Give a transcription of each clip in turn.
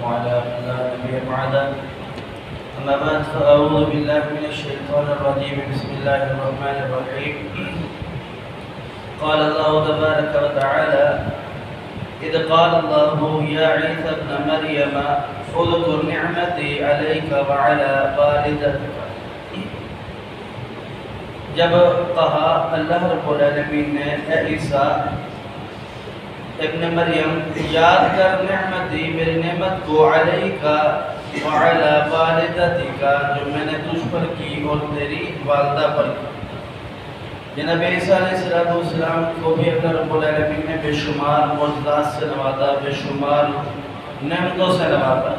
وعلى من لا نبي بعده. أما بعد فأعوذ بالله من الشيطان الرجيم. بسم الله الرحمن الرحيم. قال الله تبارك وتعالى: إذ قال الله يا عيسى ابن مريم اذكر نعمتي عليك وعلى والدتك. جب کہا اللہ رب العالمین نے اے عیسیٰ ابن مریم یاد کر نعمتی میری نعمت کو علیکا وعلی والدتکا جو میں نے تجھ پر کی اور تیری والدہ پر کی. جناب عیسیٰ علیہ السلام کو بھی اللہ رب العالمین نے بے شمار معجزات سے نوازا، بے شمار نعمتوں سے نوازا،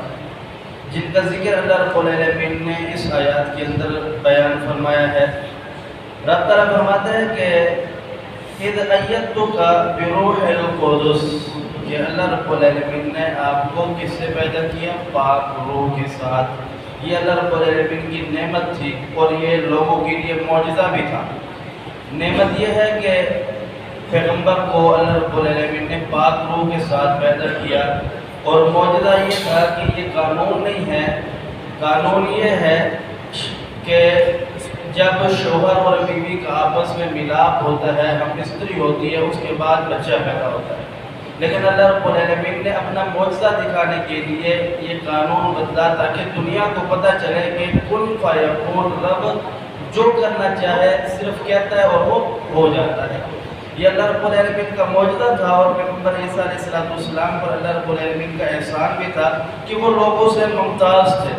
جن کا ذکر اللہ رب العالمین نے اس آیات کے اندر بیان فرمایا ہے. رب تعالیٰ فرماتے ہیں کہ اِذْ أَيَّدْتُكَ بِرُوحِ الْقُدُسِ کہ اللہ رب العالمین نے آپ کو کس سے پیدا کیا؟ پاک روح کے ساتھ. یہ اللہ رب العالمین کی نعمت تھی اور یہ لوگوں کے لیے معجزہ بھی تھا. نعمت یہ ہے کہ پیغمبر کو اللہ رب العالمین نے پاک روح کے ساتھ پیدا کیا، اور معجزہ یہ تھا کہ یہ قانون نہیں ہے. قانون یہ ہے کہ جب شوہر اور بیوی کا آپس میں ملاپ ہوتا ہے، ہم استری ہوتی ہے، اس کے بعد بچہ پیدا ہوتا ہے. لیکن اللہ رب العالمین نے اپنا معجزہ دکھانے کے لیے یہ قانون بدلا تاکہ دنیا کو پتہ چلے کہ کن فیکون، رب جو کرنا چاہے صرف کہتا ہے اور وہ ہو جاتا ہے. یہ اللہ رب العالمین کا معجزہ تھا، اور پیغمبر عیسیٰ علیہ السلام پر اللہ رب العالمین کا احسان بھی تھا کہ وہ لوگوں سے ممتاز تھے.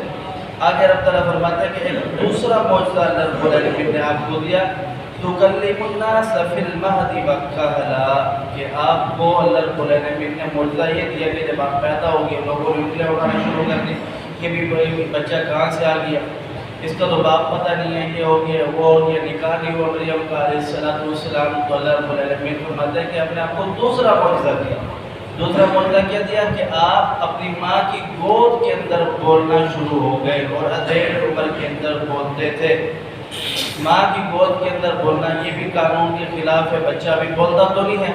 آگے رب تعالیٰ فرماتا ہے کہ ایک دوسرا معجزہ اللہ رب العالمین نے آپ کو دیا، تُكَلِّمُ النَّاسَ فِي الْمَهْدِ وَكَهْلًا کہ آپ کو اللہ رب العالمین نے معجزہ یہ دیا کہ جب آپ پیدا ہوگے لوگوں نے انگلیاں اٹھانا شروع کر دی کہ بھی بچہ کہاں سے آ گیا، اس کا تو باپ پتہ نہیں ہے، یہ ہو گیا وہ ہو گیا، نکاح نہیں ہوا مریم کا علیہ السلام. تو اللہ رب العالمین فرماتا ہے کہ آپ نے آپ کو دوسرا معجزہ دیا. دوسرا معجزہ کیا دیا کہ آپ اپنی ماں کی گود کے اندر بولنا شروع ہو گئے، اور ادھیڑ عمر کے اندر بولتے تھے. ماں کی گود کے اندر بولنا یہ بھی قانون کے خلاف ہے، بچہ بھی بولتا تو نہیں ہے.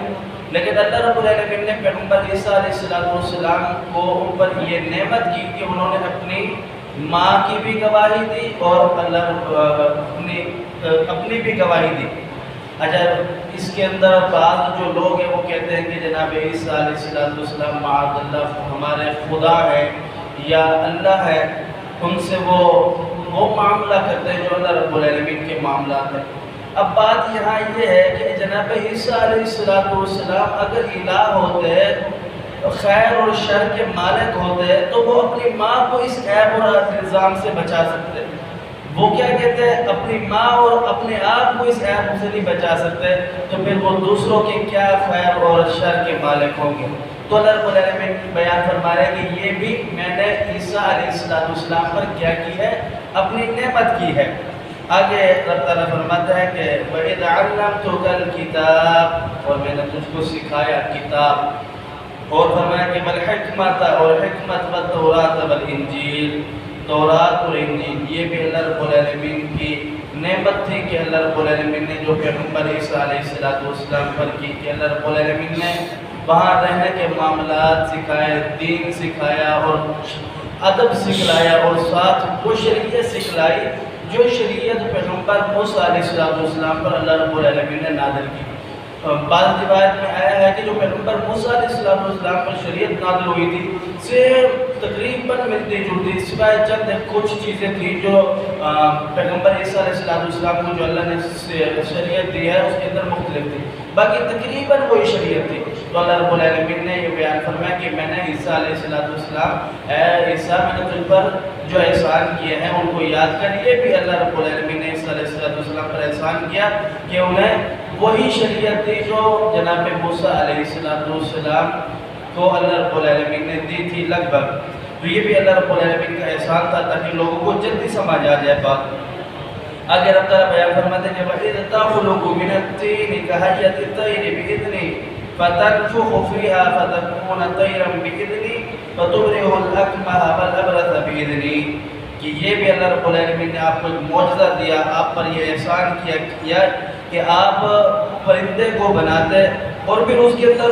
لیکن اللہ رب العالمین نے پیغمبر عیسیٰ علیہ السلام کو ان پر یہ نعمت کی کہ انہوں نے اپنی ماں کی بھی گواہی دی اور اللہ اپنی بھی گواہی دی. اچھا، اس کے اندر بعض جو لوگ ہیں وہ کہتے ہیں کہ جناب عیسیٰ علیہ السلام معاذ اللہ ہمارے خدا ہے یا اللہ ہے، ان سے وہ معاملہ کرتے ہیں جو اللہ رب العالمین کے معاملات ہیں. اب بات یہاں یہ ہے کہ جناب عیسیٰ علیہ السلام اگر الہ ہوتے خیر اور شر کے مالک ہوتے تو وہ اپنی ماں کو اس عیب اور الزام سے بچا سکتے. وہ کیا کہتے ہیں؟ اپنی ماں اور اپنے آپ کو اس عیب سے نہیں بچا سکتے، تو پھر وہ دوسروں کے کیا خیر اور شر کے مالک ہوں گے. تو اللہ رب العالمین بیان فرما رہے ہیں کہ یہ بھی میں نے عیسیٰ علیہ السلام پر کیا کی ہے؟ اپنی نعمت کی ہے. آگے رب تعالیٰ فرماتا ہے کہ وَإِذْ عَلَّمْتُكَ الْكِتَابَ اور میں نے تجھ کو سکھایا کتاب. اور فرمایا کہ وَالْحِكْمَةَ اور حکمت وَالتَّوْرَاةَ وَالْإِنْجِيلَ تورات اور انجیل. یہ بھی اللہ رب العالمین کی نعمت تھی کہ اللہ رب العالمین نے جو پیغمبر عیسیٰ علیہ السلام پر کی کہ اللہ رب العالمین نے وہاں رہنے کے معاملات سکھائے، دین سکھایا اور ادب سکھلایا، اور ساتھ وہ شریعت سکھلائی جو شریعت پیغمبر موسیٰ علیہ السلام پر اللہ رب العالمین نے نازل کی. بعض روایت میں آیا ہے کہ جو پیغمبر موسیٰ علیہ السلام پر شریعت نازل ہوئی تھی سے تقریباً ملتی جلتی، سوائے چند کچھ چیزیں تھیں جو پیغمبر عیسیٰ علیہ السلام کو جو اللہ نے شریعت دی ہے اس کے اندر مختلف تھی، باقی تقریباً وہی شریعت تھی. تو اللہ رب العالمین نے یہ بیان فرمایا کہ میں نے عیسیٰ علیہ السلام اے عیسیٰ میں نے تجھ پر جو احسان کیے ہیں ان کو یاد کر. یہ بھی اللہ رب العالمین نے عیسیٰ علیہ السلام پر احسان کیا کہ انہیں وہی شریعت تھی جو جناب موسیٰ علیہ السلام کو اللہ رب العالمین نے دی تھی لگ بھگ. تو یہ بھی اللہ رب العالمین کا احسان تھا تاکہ لوگوں کو جلدی سمجھ آ جائے بات. آگے رب تعالیٰ بیان فرماتے ہیں کہ وَإِذْ تَخْلُقُ مِنَ الطِّينِ كَهَيْئَةِ الطَّيْرِ بِإِذْنِي فَتَنفُخُ فِيهَا فَتَكُونُ طَيْرًا بِإِذْنِي فَتُبْرِئُ الْأَكْمَهَ وَالْأَبْرَصَ بِإِذْنِي. کہ یہ بھی اللہ رب العالمین نے آپ کو ایک معجزہ دیا، آپ پر یہ احسان کیا کہ آپ پرندے کو بناتے اور پھر اس کے اندر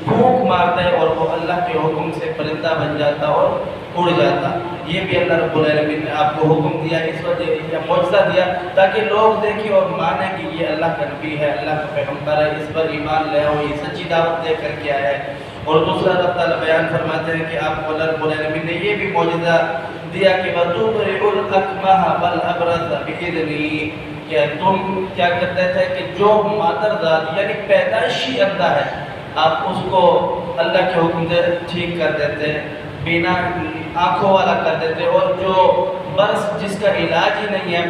پھونک مارتا ہے اور وہ اللہ کے حکم سے پرندہ بن جاتا اور اڑ جاتا. یہ بھی اللہ رب العالمین نے آپ کو حکم دیا، اس وجہ یا معجزہ دیا تاکہ لوگ دیکھیں اور مانیں کہ یہ اللہ کا نبی ہے، اللہ کا پیغمبر ہے، اس پر ایمان لے اور یہ سچی دعوت دے کر کے آیا ہے. اور دوسرا اللہ تعالیٰ بیان فرماتے ہیں کہ آپ کو اللہ رب العالمین نے یہ بھی معجزہ دیا کہ وَتُبْرِئُ الْأَكْمَحَ وَالْأَبْرَصَ بِإِذْنِهِ، کہ تم کیا کرتے تھے کہ جو مادرزاد یعنی پیدائشی اندھا ہے آپ اس کو اللہ کے حکم سے ٹھیک کر دیتے، بنا آنکھوں والا کر دیتے، اور جو برس جس کا علاج ہی نہیں ہے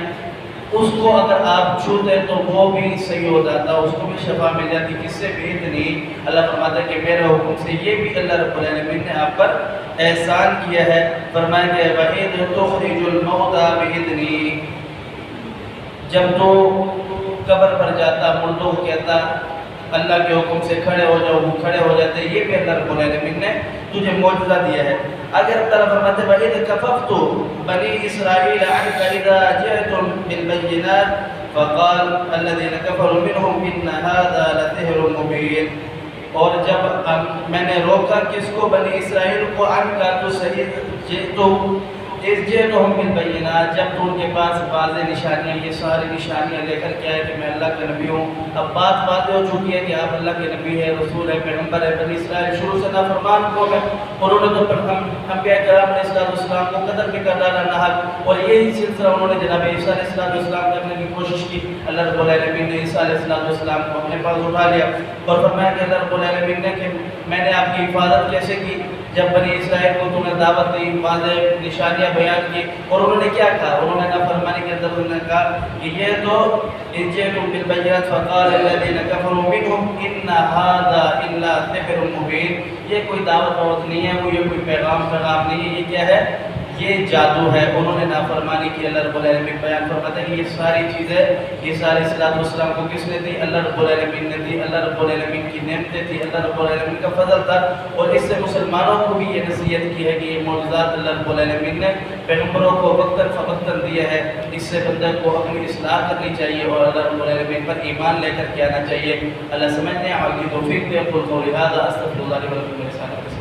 اس کو اگر آپ چھوتے تو وہ بھی صحیح ہو جاتا، اس کو بھی شفا مل جاتی. کس سے؟ بِإِذْنِهِ. اللہ فرماتا ہے کہ میرے حکم سے. یہ بھی اللہ رب العالمین نے آپ پر احسان کیا ہے. فرمایا کہ وَإِذْ تُخْرِجُ الْمَوْتَىٰ بِإِذْنِهِ، جب تو قبر پر جاتا مردوں کو کہتا اللہ کے حکم سے کھڑے ہو جاؤ، وہ کھڑے ہو جاتے. یہ بھی اللہ رب العالمین نے تجھے معجزہ دیا ہے. اگر طرف فرماتے ہیں وَإِذْ كَفَفْتُ بَنِي إِسْرَائِيلَ عَنْكَ إِذَا جِئْتُمْ بِالْبَيِّنَاتِ فَقَالَ الَّذِينَ كَفَرُوا مِنْهُمْ إِنَّ هَذَا لَسِحْرٌ مُبِينٌ. اور جب میں نے روکا کس کو؟ بنی اسرائیل کو. ان کا تو صحیح تو ہم بالبینات، جب تو ان کے پاس واضح نشانیاں، یہ ساری نشانیاں لے کر کے آئے کہ میں اللہ کا نبی ہوں. اب بات واضح ہو چکی ہے کہ آپ اللہ کے نبی ہے، رسول ہے، پیغمبر ہے. بنی اسرائیل شروع سے نافرمان قوم ہے اور انہوں نے تو انبیاء کرام علیہ السلام کو قتل بھی کر ڈالا ناحق، اور یہی سلسلہ انہوں نے جناب عیسیٰ علیہ السلام کرنے کی کوشش کی. اللہ رب العالمین نے عیسیٰ علیہ السلام کو اپنے پاس اٹھا لیا اور فرمایا کہ اللہ رب العالمین نے کہ میں نے آپ کی حفاظت کیسے کی؟ جب بنی اسرائیل کو تم نے دعوت دی، واضح نشانیاں بیان کی، اور انہوں نے کیا کہا؟ انہوں نے نافرمانی کے اندر انہوں نے کہا کہ یہ تو جئتم بالبینات فقال الذین کفروا منهم ان هذا الا سحر مبین. یہ کوئی دعوت نہیں ہے، یہ کوئی پیغام نہیں ہے، یہ کیا ہے؟ یہ جادو ہے. انہوں نے نافرمانی کی. اللہ رب العالمین بیان فرماتا ہے کہ یہ ساری چیزیں عیسیٰ علیہ السلام کو کس نے دی؟ اللہ رب العالمین نے دی. اللہ رب العالمین کی نعمتیں تھی، اللہ رب العالمین کا فضل تھا. اور اس سے مسلمانوں کو بھی یہ نصیحت کی ہے کہ یہ معجزات اللہ رب العالمین نے پیغمبروں کو وقتاً فوقتاً دیا ہے. اس سے بندے کو اپنی اصلاح کرنی چاہیے اور اللہ رب العالمین پر ایمان لے کر کے آنا چاہیے. اللہ سمجھنے عمل کی توفیق دے. قل قولی ھذا استغفر اللہ لی ولکم.